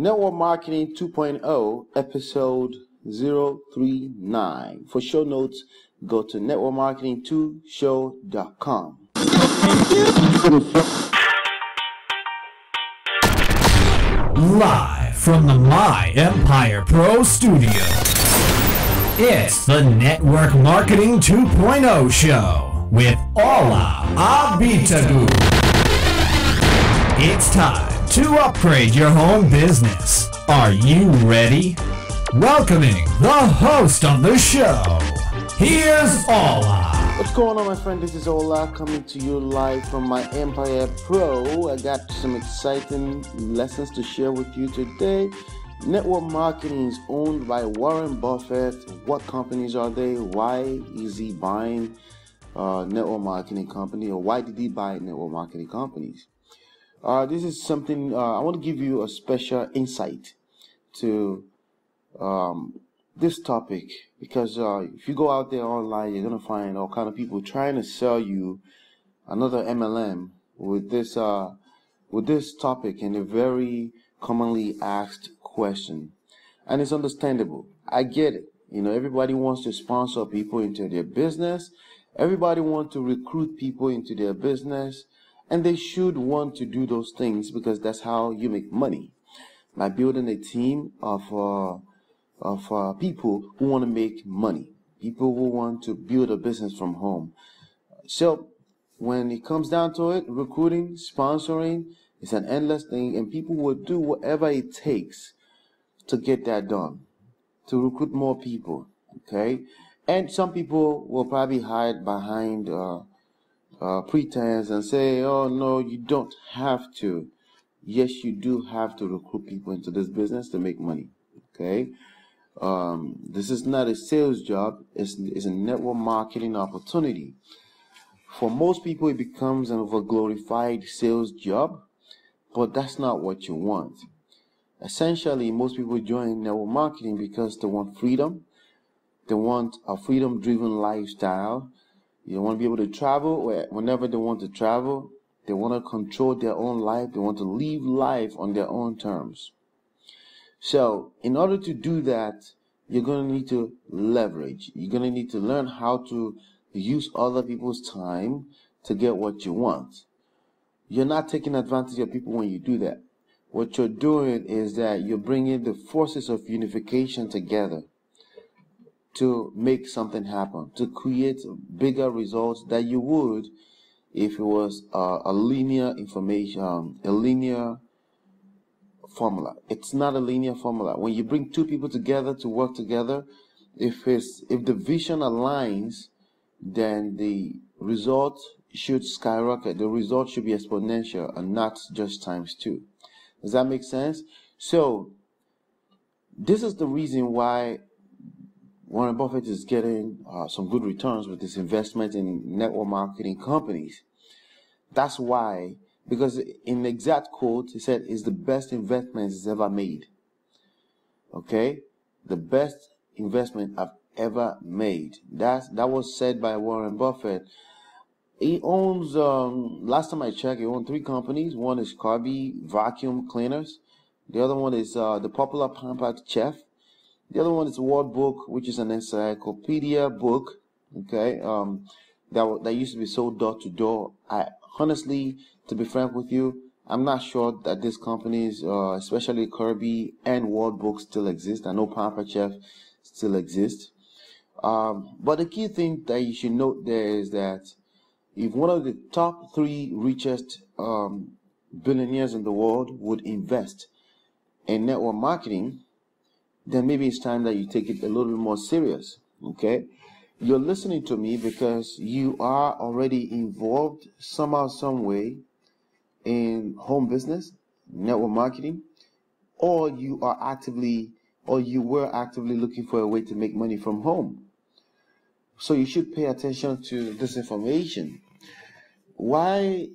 Network Marketing 2.0, episode 039. For show notes, go to networkmarketing2show.com. Live from the My Empire Pro Studio, it's the Network Marketing 2.0 show with Ola Abitagu. It's time to upgrade your home business. Are you ready? Welcoming the host of the show, here's Ola. What's going on, my friend? This is Ola coming to you live from my Empire Pro. I got some exciting lessons to share with you today. Network marketing is owned by Warren Buffett. What companies are they? Why is he buying network marketing company, or why did he buy network marketing companies? This is something I want to give you a special insight to this topic, because if you go out there online, you're gonna find all kind of people trying to sell you another MLM with this topic and a very commonly asked question, and it's understandable. I get it. You know, everybody wants to sponsor people into their business. Everybody wants to recruit people into their business, and they should want to do those things because that's how you make money, by building a team of people who want to make money, people who want to build a business from home. So when it comes down to it, recruiting, sponsoring, it's an endless thing, and people will do whatever it takes to get that done, to recruit more people, okay? And some people will probably hide behind pretense and say, oh no, you don't have to. Yes, you do have to recruit people into this business to make money, okay? This is not a sales job. It's a network marketing opportunity. For most people, it becomes an overglorified sales job, but that's not what you want. Essentially, most people join network marketing because they want freedom. They want a freedom-driven lifestyle. They want to be able to travel whenever they want to travel. They want to control their own life. They want to live life on their own terms. So in order to do that, you're going to need to leverage. You're going to need to learn how to use other people's time to get what you want. You're not taking advantage of people when you do that. What you're doing is that you're bringing the forces of unification together to make something happen, to create bigger results that you would if it was a linear information, a linear formula. It's not a linear formula. When you bring two people together to work together, if the vision aligns, then the result should skyrocket. The result should be exponential and not just times two. Does that make sense? So this is the reason why Warren Buffett is getting some good returns with his investment in network marketing companies. That's why, because in the exact quote, he said, it's the best investment he's ever made. Okay? The best investment I've ever made. That was said by Warren Buffett. He owns, last time I checked, he owns 3 companies. One is Corby Vacuum Cleaners. The other one is the popular Pampered Chef. The other one is World Book, which is an encyclopedia book. Okay? That used to be sold door to door. Honestly, to be frank with you, I'm not sure that these companies, especially Kirby and World Book, still exist. I know Pampered Chef still exists. But the key thing that you should note there is that if one of the top 3 richest billionaires in the world would invest in network marketing, then maybe it's time that you take it a little bit more serious, okay? You're listening to me because you are already involved somehow, some way in home business, network marketing, or you were actively looking for a way to make money from home. So you should pay attention to this information. Why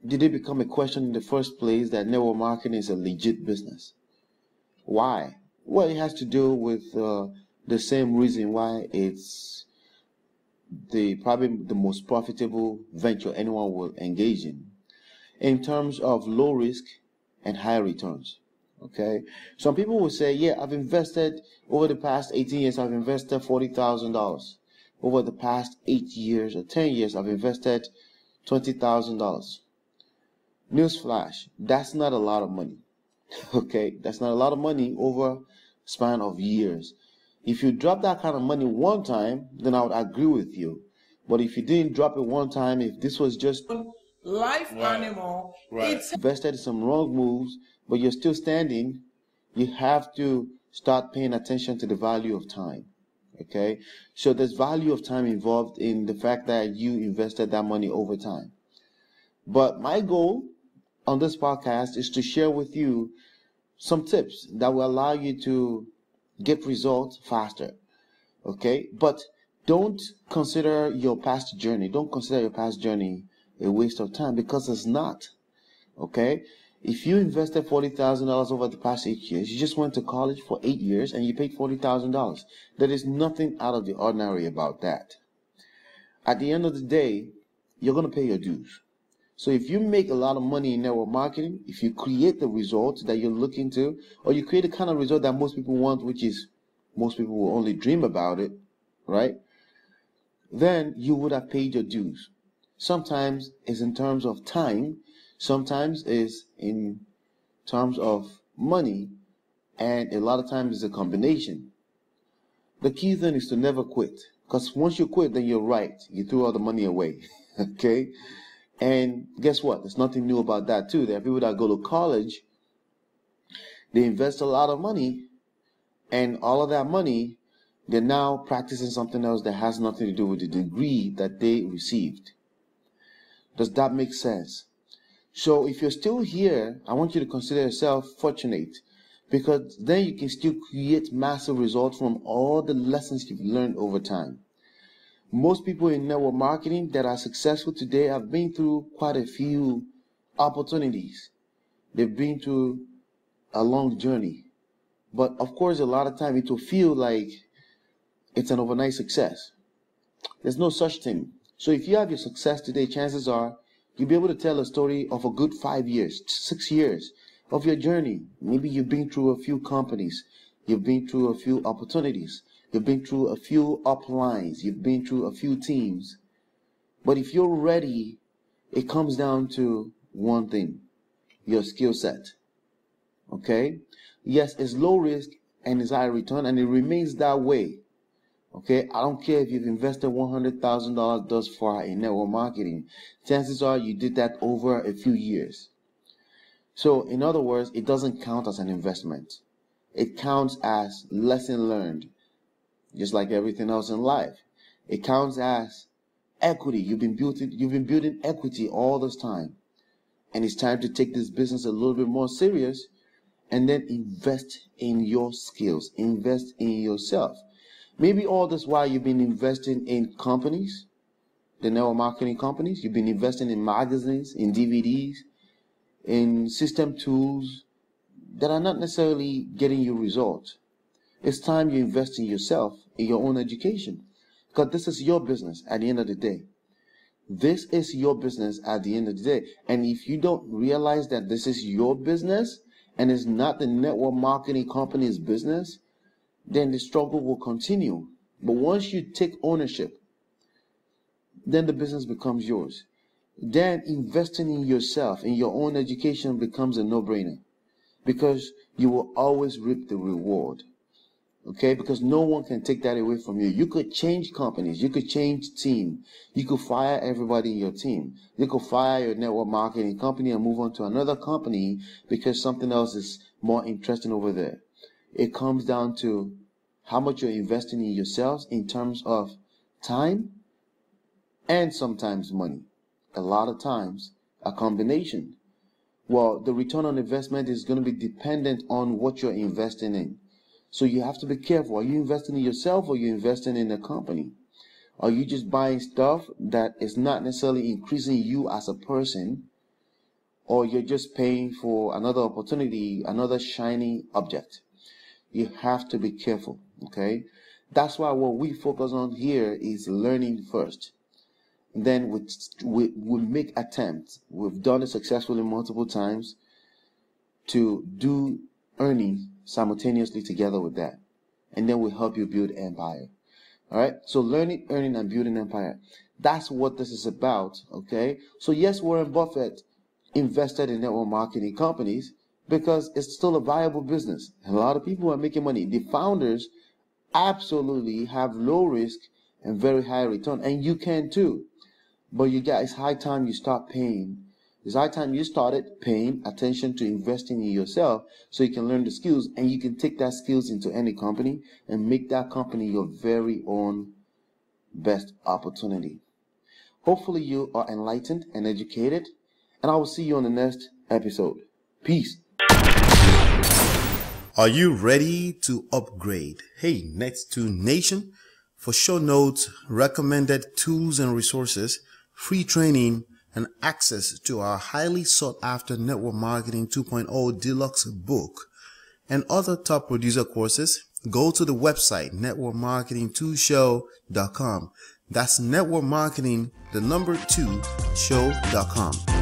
did it become a question in the first place that network marketing is a legit business? Why? Well, it has to do with the same reason why it's probably the most profitable venture anyone will engage in terms of low risk and high returns. Okay, some people will say, yeah, I've invested over the past 18 years, I've invested $40,000. Over the past 8 years or 10 years, I've invested $20,000. Newsflash, that's not a lot of money. Okay, that's not a lot of money over a span of years. If you drop that kind of money one time, then I would agree with you. But if you didn't drop it one time, if this was just life animal, it's invested in some wrong moves, but you're still standing, you have to start paying attention to the value of time. Okay, so there's value of time involved in the fact that you invested that money over time. But my goal on this podcast is to share with you some tips that will allow you to get results faster. Okay, but don't consider your past journey. Don't consider your past journey a waste of time, because it's not. Okay, if you invested $40,000 over the past 8 years, you just went to college for 8 years and you paid $40,000. There is nothing out of the ordinary about that. At the end of the day, you're going to pay your dues. So if you make a lot of money in network marketing, if you create the results that you're looking to, or you create the kind of result that most people want, which is most people will only dream about it, right? Then you would have paid your dues. Sometimes it's in terms of time, sometimes it's in terms of money, and a lot of times it's a combination. The key thing is to never quit, because once you quit, then you're right. You threw all the money away, okay? And guess what? There's nothing new about that too. There are people that go to college, they invest a lot of money, and all of that money, they're now practicing something else that has nothing to do with the degree that they received. Does that make sense? So if you're still here, I want you to consider yourself fortunate, because then you can still create massive results from all the lessons you've learned over time. Most people in network marketing that are successful today have been through quite a few opportunities. They've been through a long journey. But of course, a lot of time it will feel like it's an overnight success. There's no such thing. So if you have your success today, chances are you'll be able to tell a story of a good 5 years, 6 years of your journey. Maybe you've been through a few companies. You've been through a few opportunities. You've been through a few uplines. You've been through a few teams. But if you're ready, it comes down to one thing: your skill set. Okay? Yes, it's low risk and it's high return, and it remains that way. Okay? I don't care if you've invested $100,000 thus far in network marketing. Chances are you did that over a few years. So, in other words, it doesn't count as an investment. It counts as lesson learned. Just like everything else in life, it counts as equity. You've been building equity all this time, and it's time to take this business a little bit more serious, and then invest in your skills, invest in yourself. Maybe all this while you've been investing in companies, the network marketing companies. You've been investing in magazines, in DVDs, in system tools that are not necessarily getting you results. It's time you invest in yourself, in your own education, because this is your business at the end of the day. This is your business at the end of the day. And if you don't realize that this is your business and it's not the network marketing company's business, then the struggle will continue. But once you take ownership, then the business becomes yours. Then investing in yourself, in your own education, becomes a no-brainer, because you will always reap the reward. Okay, because no one can take that away from you. You could change companies, you could change team, you could fire everybody in your team, you could fire your network marketing company and move on to another company because something else is more interesting over there. It comes down to how much you're investing in yourselves in terms of time and sometimes money. A lot of times, a combination. Well, the return on investment is going to be dependent on what you're investing in. So you have to be careful. Are you investing in yourself, or are you investing in a company? Are you just buying stuff that is not necessarily increasing you as a person, or you're just paying for another opportunity, another shiny object? You have to be careful, okay? That's why what we focus on here is learning first. Then we make attempts. We've done it successfully multiple times to do earning simultaneously together with that. And then we help you build empire. All right. So learning, earning, and building empire. That's what this is about. Okay. So yes, Warren Buffett invested in network marketing companies because it's still a viable business. And a lot of people are making money. The founders absolutely have low risk and very high return. And you can too. But you guys, it's high time you start paying. It's high time you started paying attention to investing in yourself so you can learn the skills and you can take that skills into any company and make that company your very own best opportunity. Hopefully you are enlightened and educated, and I will see you on the next episode. Peace. Are you ready to upgrade? Hey, Next2 Nation, for show notes, recommended tools and resources, free training, and access to our highly sought after Network Marketing 2.0 Deluxe book and other top producer courses, go to the website networkmarketing2show.com. That's networkmarketing2show.com.